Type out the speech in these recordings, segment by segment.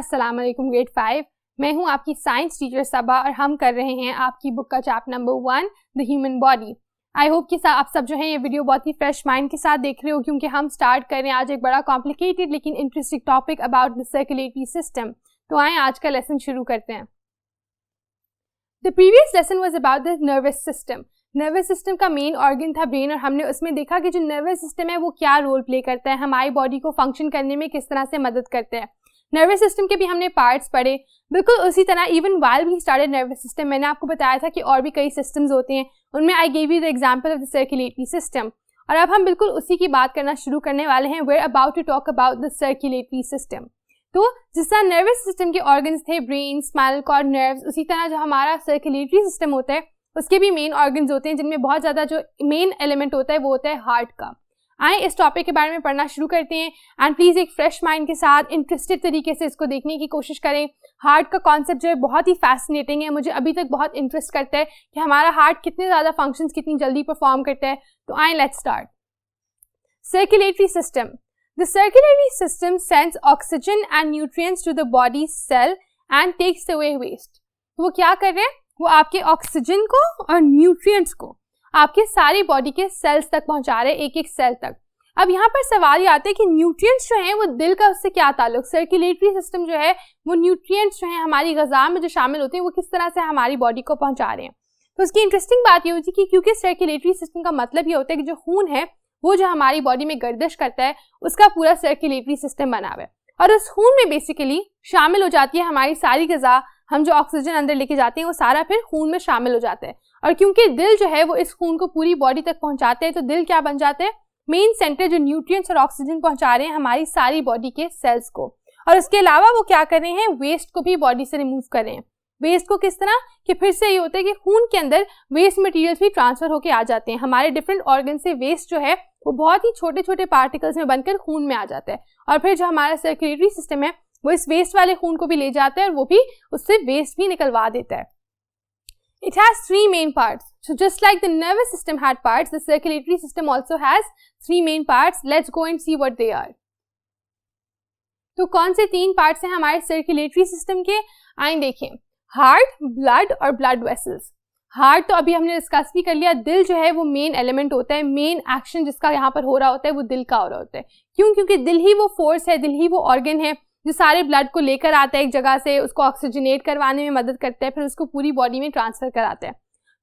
अस्सलाम वालेकुम ग्रेड 5। मैं हूं आपकी साइंस टीचर सबा और हम कर रहे हैं आपकी बुक का chapter number 1 the human body. I hope कि आप सब जो है ये वीडियो बहुत ही फ्रेश माइंड के साथ देख रहे हो, क्योंकि हम स्टार्ट कर रहे हैं आज एक बड़ा कॉम्प्लिकेटेड लेकिन interesting topic about the circulatory system. तो आए आज का लेसन शुरू करते हैं। The previous lesson was about the nervous system. Nervous system का मेन ऑर्गन था ब्रेन, और हमने उसमें देखा कि जो नर्वस सिस्टम है वो क्या रोल प्ले करता है, हमारी बॉडी को फंक्शन करने में किस तरह से मदद करता है। नर्वस सिस्टम के भी हमने पार्ट्स पढ़े। बिल्कुल उसी तरह even while we started nervous system, मैंने आपको बताया था कि और भी कई सिस्टम्स होते हैं, उनमें I gave you the example of the circulatory system. और अब हम बिल्कुल उसी की बात करना शुरू करने वाले हैं। We are about to talk about the circulatory system. तो जिस तरह नर्वस सिस्टम के ऑर्गन्स थे ब्रेन, स्पाइनल कॉर्ड, नर्व्स, उसी तरह जो हमारा सर्कुलेटरी सिस्टम होता है उसके भी मेन ऑर्गन्स होते हैं, जिनमें बहुत ज़्यादा जो मेन एलिमेंट होता है वो होता है हार्ट का। आए इस टॉपिक के बारे में पढ़ना शुरू करते हैं एंड प्लीज़ एक फ्रेश माइंड के साथ इंटरेस्टेड तरीके से इसको देखने की कोशिश करें। हार्ट का कॉन्सेप्ट जो है बहुत ही फैसिनेटिंग है, मुझे अभी तक बहुत इंटरेस्ट करता है कि हमारा हार्ट कितने ज़्यादा फंक्शंस कितनी जल्दी परफॉर्म करता है। तो आए let's start. Circulatory system. The circulatory system sends oxygen and nutrients to the body cell and takes away waste. वो क्या कर रहे हैं? वो आपके ऑक्सीजन को और न्यूट्रिएंट्स को आपके सारी बॉडी के सेल्स तक पहुंचा रहे हैं, एक एक सेल तक। अब यहाँ पर सवाल ये आता है कि न्यूट्रिएंट्स जो हैं वो दिल का उससे क्या ताल्लुक। सर्कुलेटरी सिस्टम जो है वो न्यूट्रिएंट्स जो हैं हमारी ग़िज़ा में जो शामिल होते हैं वो किस तरह से हमारी बॉडी को पहुंचा रहे हैं। तो उसकी इंटरेस्टिंग बात ये होती है कि क्योंकि सर्कुलेटरी सिस्टम का मतलब ये होता है कि जो खून है वो जो हमारी बॉडी में गर्दिश करता है उसका पूरा सर्कुलेटरी सिस्टम बना हुआ है, और उस खून में बेसिकली शामिल हो जाती है हमारी सारी ग़िज़ा। हम जो ऑक्सीजन अंदर लेके जाते हैं वो सारा फिर खून में शामिल हो जाता है, और क्योंकि दिल जो है वो इस खून को पूरी बॉडी तक पहुंचाते हैं तो दिल क्या बन जाता है? मेन सेंटर जो न्यूट्रिएंट्स और ऑक्सीजन पहुंचा रहे हैं हमारी सारी बॉडी के सेल्स को। और उसके अलावा वो क्या कर रहे हैं? वेस्ट को भी बॉडी से रिमूव कर रहे हैं। वेस्ट को किस तरह कि फिर से ये होता है कि खून के अंदर वेस्ट मटेरियल्स भी ट्रांसफर होके आ जाते हैं। हमारे डिफरेंट ऑर्गन से वेस्ट जो है वो बहुत ही छोटे छोटे पार्टिकल्स में बनकर खून में आ जाता है, और फिर जो हमारा सर्कुलेटरी सिस्टम है वो इस वेस्ट वाले खून को भी ले जाता है और वो भी उससे वेस्ट भी निकलवा देता है। It has 3 main parts. So just like the nervous system had parts, the circulatory system also has 3 main parts. Let's go and see what they are. तो कौन से 3 पार्ट्स हैं हमारे सर्कुलेटरी सिस्टम के? आइए देखें। हार्ट, ब्लड और blood vessels. Heart तो अभी हमने डिस्कस भी कर लिया। दिल जो है वो मेन एलिमेंट होता है, मेन एक्शन जिसका यहाँ पर हो रहा होता है वो दिल का हो रहा होता है। क्यों? क्योंकि दिल ही वो फोर्स है, दिल ही वो ऑर्गन है जो सारे ब्लड को लेकर आता है एक जगह से, उसको ऑक्सीजनेट करवाने में मदद करता है, फिर उसको पूरी बॉडी में ट्रांसफर कराता है।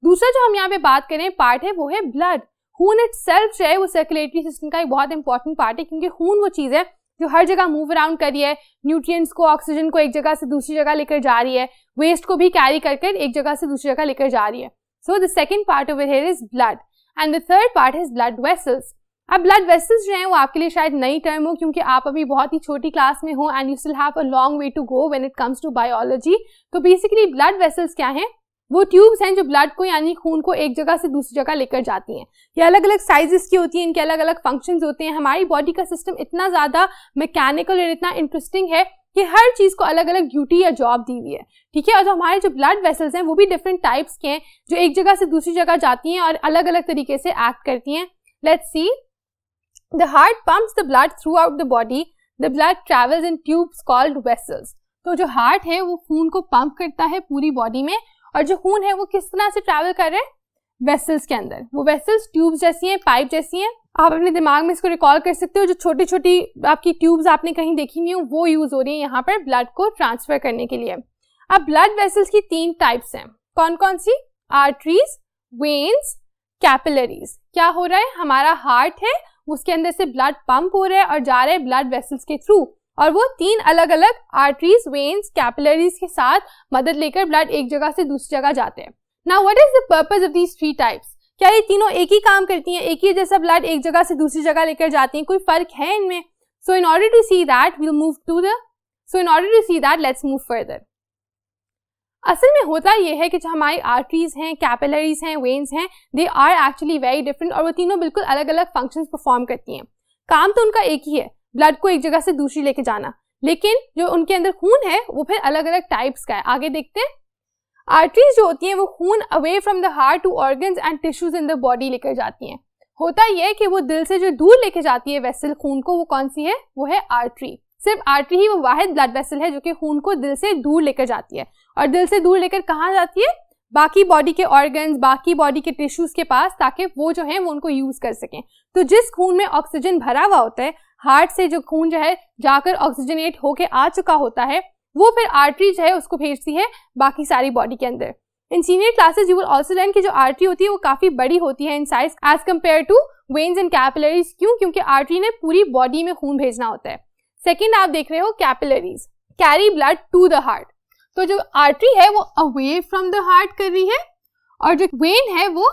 दूसरा जो हम यहाँ पे बात करें पार्ट है वो है ब्लड। खून इटसेल्फ जो है वो सर्कुलेटरी सिस्टम का एक बहुत इंपॉर्टेंट पार्ट है, क्योंकि खून वो चीज़ है जो हर जगह मूव अराउंड कर रही है, न्यूट्रिएंट्स को, ऑक्सीजन को एक जगह से दूसरी जगह लेकर जा रही है, वेस्ट को भी कैरी कर एक जगह से दूसरी जगह लेकर जा रही है। So the second part over here is blood and the third part is blood vessels. अब ब्लड वेसल्स जो हैं वो आपके लिए शायद नई टर्म हो, क्योंकि आप अभी बहुत ही छोटी क्लास में हो and you still have a long way to go when it comes to biology. तो बेसिकली ब्लड वेसल्स क्या हैं? वो ट्यूब्स हैं जो ब्लड को यानी खून को एक जगह से दूसरी जगह लेकर जाती हैं। ये अलग अलग साइजेस की होती हैं, इनके अलग अलग फंक्शंस होते हैं। हमारी बॉडी का सिस्टम इतना ज़्यादा मैकेनिकल और इतना इंटरेस्टिंग है कि हर चीज़ को अलग अलग ड्यूटी या जॉब दी हुई है, ठीक है। और जो हमारे जो ब्लड वेसल्स हैं वो भी डिफरेंट टाइप्स के हैं जो एक जगह से दूसरी जगह जाती हैं और अलग अलग तरीके से एक्ट करती हैं। Let's see. The heart pumps the blood throughout the body. The blood travels in tubes called vessels. तो जो हार्ट है वो खून को पंप करता है पूरी बॉडी में, और जो खून है वो किस तरह से ट्रैवल कर रहा है? वेसल्स के अंदर। वो वेसल्स ट्यूब्स जैसी हैं, पाइप जैसी हैं। आप अपने दिमाग में इसको रिकॉल कर सकते हो। जो छोटी छोटी आपकी ट्यूब्स आपने कहीं देखी नहीं हो वो यूज हो रही है यहाँ पर ब्लड को ट्रांसफर करने के लिए। अब ब्लड वेसल्स की 3 टाइप्स हैं। कौन कौन सी? Arteries, veins, capillaries. क्या हो रहा है? हमारा हार्ट है उसके अंदर से ब्लड पंप हो रहा है और जा रहा है ब्लड वेसल्स के थ्रू, और वो 3 अलग अलग आर्टरीज, वेन्स, कैपिलरीज के साथ मदद लेकर ब्लड एक जगह से दूसरी जगह जाते हैं। Now what is the purpose of these 3 types? क्या ये तीनों एक ही काम करती हैं? एक ही जैसा ब्लड एक जगह से दूसरी जगह लेकर जाती हैं? कोई फर्क है इनमें? So in order to see that let's move further. असल में होता यह है कि जो हमारी आर्टरीज हैं, कैपिलरीज हैं, वेन्स हैं, they are actually very different, और वो तीनों बिल्कुल अलग अलग फंक्शंस परफॉर्म करती हैं। काम तो उनका एक ही है, ब्लड को एक जगह से दूसरी लेके जाना, लेकिन जो उनके अंदर खून है वो फिर अलग अलग टाइप्स का है। आगे देखते हैं। आर्टरीज जो होती हैं वो खून away from the heart to organs and tissues in the body लेकर जाती हैं। होता यह है कि वो दिल से जो दूर लेके जाती है वेसल खून को, वो कौन सी है? वो है आर्टरी। सिर्फ आर्टरी ही वो वाहिद ब्लड वेसल है जो कि खून को दिल से दूर लेकर जाती है। और दिल से दूर लेकर कहाँ जाती है? बाकी बॉडी के ऑर्गन्स, बाकी बॉडी के टिश्यूज के पास, ताकि वो जो है वो उनको यूज कर सकें। तो जिस खून में ऑक्सीजन भरा हुआ होता है, हार्ट से जो खून जो है जाकर ऑक्सीजनेट होके आ चुका होता है, वो फिर आर्टरी जो है उसको भेजती है बाकी सारी बॉडी के अंदर। इन senior classes you will also learn कि जो आर्टरी होती है वो काफी बड़ी होती है in size as compare to veins and capillaries. क्यों? क्योंकि आर्टरी ने पूरी बॉडी में खून भेजना होता है। सेकेंड आप देख रहे हो capillaries, carry blood to the heart. तो जो आर्टरी है वो अवे फ्रॉम द हार्ट कर रही है और जो वेन है वो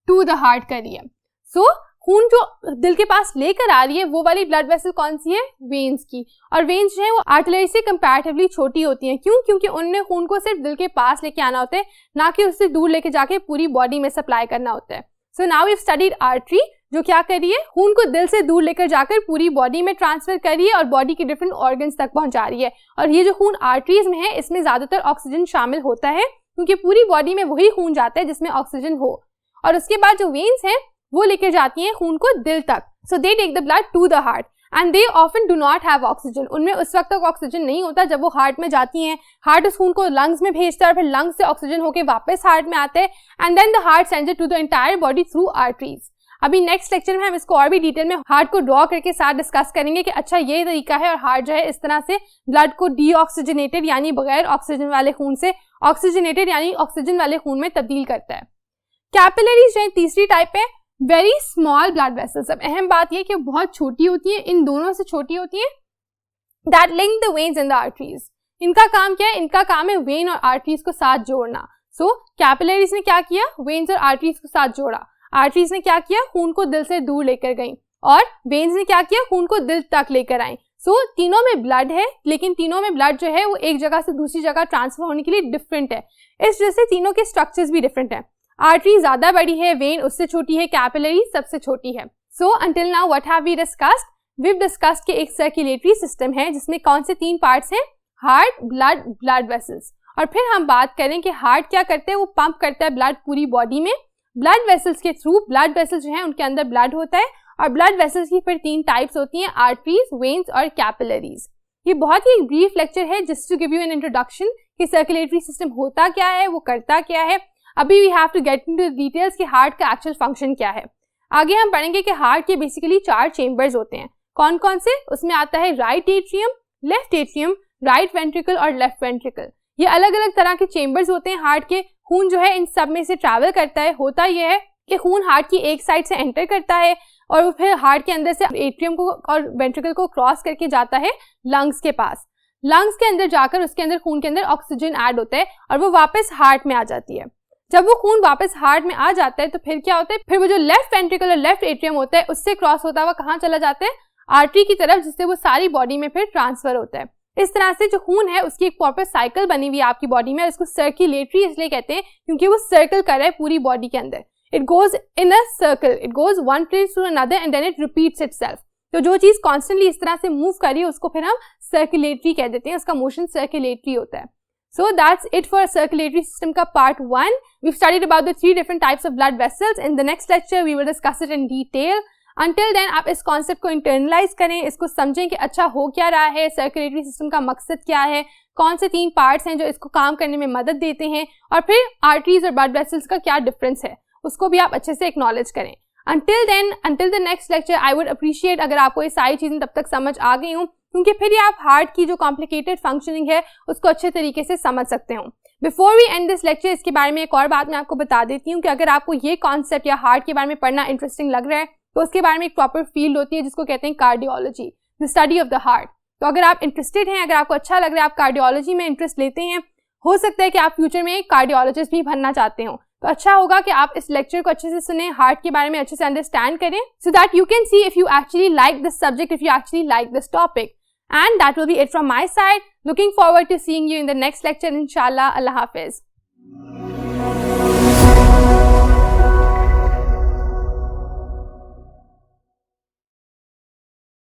टू द हार्ट कर रही है। सो खून जो दिल के पास लेकर आ रही है वो वाली ब्लड वेसल कौन सी है? वेन्स की। और वेन्स जो है वो आर्टरी से कंपैरेटिवली छोटी होती हैं। क्यों? क्योंकि उनमें खून को सिर्फ दिल के पास लेके आना होता है, ना कि उससे दूर लेके जाके पूरी बॉडी में सप्लाई करना होता है। So now we studied artery जो क्या कर रही है? खून को दिल से दूर लेकर जाकर पूरी बॉडी में ट्रांसफर कर रही है और बॉडी के डिफरेंट ऑर्गन्स तक पहुंचा रही है। और ये जो खून आर्टरीज में है इसमें ज्यादातर ऑक्सीजन शामिल होता है, क्योंकि पूरी बॉडी में वही खून जाता है जिसमें ऑक्सीजन हो। और उसके बाद जो वेन्स हैं वो लेकर जाती हैं खून को दिल तक। So they take the blood to the heart and they often do not have oxygen. उनमें उस वक्त तक ऑक्सीजन नहीं होता जब वो हार्ट में जाती हैं। हार्ट उस खून को लंग्स में भेजता है और फिर लंग्स से ऑक्सीजन होकर वापस हार्ट में आता है and then the heart sends it to the entire body through arteries. अभी नेक्स्ट लेक्चर में हम इसको और भी डिटेल में हार्ट को ड्रॉ करके साथ डिस्कस करेंगे कि अच्छा ये तरीका है और हार्ट जो है इस तरह से ब्लड को डीऑक्सीजनेटेड यानी बगैर ऑक्सीजन वाले खून से ऑक्सीजनेटेड यानी ऑक्सीजन वाले खून में तब्दील करता है। कैपिलरीज जो है तीसरी टाइप है, वेरी स्मॉल ब्लड वेसल्स। अब अहम बात यह कि बहुत छोटी होती है, इन दोनों से छोटी होती है, that link the veins and the arteries. इनका काम क्या है? इनका काम है वेन और आर्टरीज को साथ जोड़ना। सो कैपिलरीज ने क्या किया? वेन्स और आर्टरीज को साथ जोड़ा। आर्टरीज ने क्या किया? खून को दिल से दूर लेकर गई। और वेन्स ने क्या किया? खून को दिल तक लेकर आई। सो तीनों में ब्लड है, लेकिन तीनों में ब्लड जो है वो एक जगह से दूसरी जगह ट्रांसफर होने के लिए डिफरेंट है। इस वजह से तीनों के स्ट्रक्चर्स भी डिफरेंट है। आर्टरी ज्यादा बड़ी है, वेन उससे छोटी है, कैपिलरी सबसे छोटी है। So until now what have we discussed? We've discussed कि एक सर्कुलेटरी सिस्टम है जिसमें कौन से 3 पार्ट्स हैं? Heart, blood, blood vessels. और फिर हम बात करें कि हार्ट क्या करते हैं? वो पंप करता है ब्लड पूरी बॉडी में ब्लड वेसल्स के थ्रू। ब्लड वेसल्स जो है उनके अंदर ब्लड होता है और ब्लड वेसल्स की फिर 3 टाइप्स होती हैं, आर्टरीज, वेन्स और कैपिलरीज। ये बहुत ही ब्रीफ लेक्चर है just to give you an introduction कि सर्कुलेटरी सिस्टम होता क्या है, वो करता क्या है। अभी we have to get into the details कि हार्ट का एक्चुअल फंक्शन क्या है। आगे हम पढ़ेंगे कि हार्ट के बेसिकली 4 चेंबर्स होते हैं। कौन कौन से? उसमें आता है right atrium, left atrium, right ventricle और लेफ्ट वेंट्रिकल। ये अलग अलग तरह के चेंबर्स होते हैं हार्ट के। खून जो है इन सब में से ट्रैवल करता है। होता यह है कि खून हार्ट की एक साइड से एंटर करता है और वो फिर हार्ट के अंदर से एट्रियम को और वेंट्रिकल को क्रॉस करके जाता है लंग्स के पास। लंग्स के अंदर जाकर उसके अंदर खून के अंदर ऑक्सीजन ऐड होता है और वो वापस हार्ट में आ जाती है। जब वो खून वापस हार्ट में आ जाता है तो फिर क्या होता है? फिर वो जो लेफ्ट वेंट्रिकल और लेफ्ट एट्रियम होता है उससे क्रॉस होता हुआ कहाँ चला जाता है? आर्टरी की तरफ, जिससे वो सारी बॉडी में फिर ट्रांसफर होता है। इस तरह से जो खून है उसकी एक प्रॉपर साइकिल बनी हुई है आपकी बॉडी में। इसको सर्कुलेटरी इसलिए कहते हैं क्योंकि वो सर्कल कर रहा है पूरी बॉडी के अंदर। It goes in a circle, it goes one place to another and then it repeats itself. तो जो चीज कॉन्स्टेंटली इस तरह से मूव कर रही है उसको फिर हम सर्कुलेटरी कह देते हैं, उसका मोशन सर्कुलेटरी होता है। So that's it for circulatory system का part 1. We've studied about the 3 different types of blood vessels. In the next lecture, we will discuss it in detail. Until then, आप इस concept को internalize करें, इसको समझें कि अच्छा हो क्या रहा है, circulatory system का मकसद क्या है, कौन से 3 parts हैं जो इसको काम करने में मदद देते हैं, और फिर arteries और blood vessels का क्या difference है, उसको भी आप अच्छे से acknowledge करें. Until then, until the next lecture, I would appreciate अगर आपको ये सारी चीज़ें तब तक समझ आ गई हूँ, क्योंकि फिर ये आप हार्ट की जो कॉम्प्लिकेटेड फंक्शनिंग है उसको अच्छे तरीके से समझ सकते हो। Before we end this lecture, इसके बारे में एक और बात मैं आपको बता देती हूँ कि अगर आपको ये कॉन्सेप्ट या हार्ट के बारे में पढ़ना इंटरेस्टिंग लग रहा है तो उसके बारे में एक प्रॉपर फील्ड होती है जिसको कहते हैं cardiology, the study of the heart. तो अगर आप इंटरेस्टेड हैं, अगर आपको अच्छा लग रहा है, आप कार्डियोलॉजी में इंटरेस्ट लेते हैं, हो सकता है कि आप फ्यूचर में एक कार्डियोलॉजिस्ट भी बनना चाहते हो, तो अच्छा होगा कि आप इस लेक्चर को अच्छे से सुने, हार्ट के बारे में अच्छे से अंडरस्टैंड करें, so that you can see if you actually like this subject, if you actually like this topic. And that will be it from my side. Looking forward to seeing you in the next lecture, inshallah. Allah Hafiz.